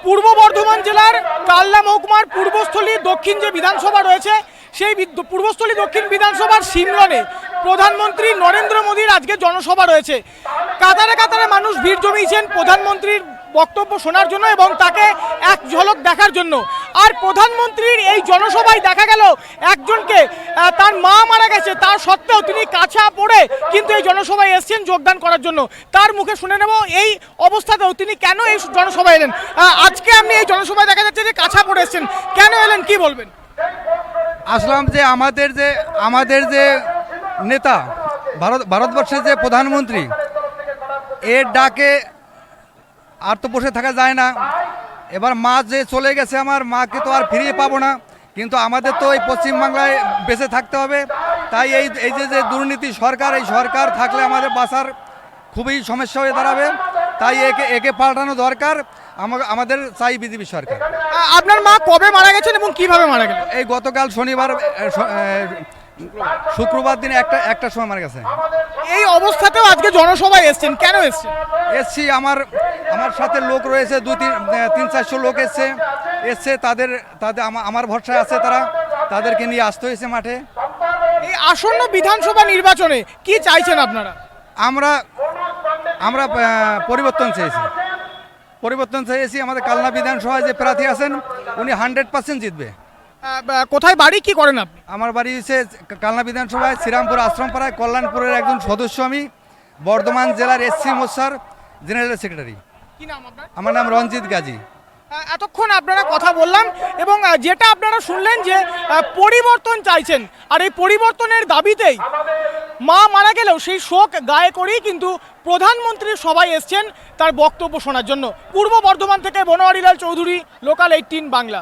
পূর্ব বর্ধমান জেলার কালনা মহকুমার পূর্বস্থলী দক্ষিণ যে বিধানসভা রয়েছে সেই পূর্বস্থলী দক্ষিণ বিধানসভার সিমলনে প্রধানমন্ত্রী নরেন্দ্র মোদীর আজকে জনসভা রয়েছে। কাতারে কাতারে মানুষ ভিড় জমিয়েছেন প্রধানমন্ত্রীর বক্তব্য শোনার জন্য এবং তাকে এক ঝলক দেখার জন্য। আর প্রধানমন্ত্রীর এই জনসভায় দেখা গেল একজনকে তার মা মারা গেছে, তার সত্ত্বেও তিনি কাছা পড়ে কিন্তু এই জনসভায় এসেছেন যোগদান করার জন্য। তার মুখে শুনে নেব এই অবস্থাতেও তিনি কেন এই জনসভায় এলেন। আজকে আপনি এই জনসভায় দেখা যাচ্ছে যে কাছা পড়ে এসেছেন, কেন এলেন কি বলবেন? আসলাম যে আমাদের যে নেতা ভারতবর্ষের যে প্রধানমন্ত্রী, এর ডাকে আর তো বসে থাকা যায় না। এবার মা যে চলে গেছে, আমার মাকে তো আর ফিরিয়ে পাবো না, কিন্তু আমাদের তো এই পশ্চিমবাংলায় বেঁচে থাকতে হবে। তাই এই যে দুর্নীতি সরকার, এই সরকার থাকলে আমাদের বাঁচার খুবই সমস্যা হয়ে দাঁড়াবে। তাই একে পাল্টানো দরকার। আমাদের চাই বিজেপি সরকার। আপনার মা কবে মারা গেছেন এবং কিভাবে মারা গেলেন? এই গতকাল শনিবার শুক্রবার দিনে একটা সময় মারা গেছে। এই অবস্থাতেও আজকে জনসভায় এসেছেন, কেন এসেছেন? এসছি, আমার সাথে লোক রয়েছে, 300-400 লোক এসছে। তাদের আমার ভরসায় আছে, তাদেরকে নিয়ে আসতে হয়েছে মাঠে। এই আসন্ন বিধানসভা নির্বাচনে কি চাইছেন আপনারা? আমরা পরিবর্তন চেয়েছি। আমাদের কালনা বিধানসভায় যে প্রার্থী আছেন উনি 100% জিতবে। কোথায় বাড়ি, কি করেন আপনি? আমার বাড়ি হচ্ছে কালনা বিধানসভায় শ্রীরামপুর আশ্রমপাড়ায়, কল্যাণপুরের একজন সদস্য। আমি বর্ধমান জেলার এসসি মোর্চার জেনারেল সেক্রেটারি। কি নাম আপনার? আমার নাম রঞ্জিত গাজী। এতক্ষণ আপনারা কথা বললাম এবং যেটা আপনারা শুনলেন যে পরিবর্তন চাইছেন, আর এই পরিবর্তনের দাবিতেই মা মারা গেলেও সেই শোক গায়ে করেই কিন্তু প্রধানমন্ত্রীর সবাই এসছেন তার বক্তব্য শোনার জন্য। পূর্ব বর্ধমান থেকে বনোয়ারিলাল চৌধুরী, লোকাল 18 বাংলা।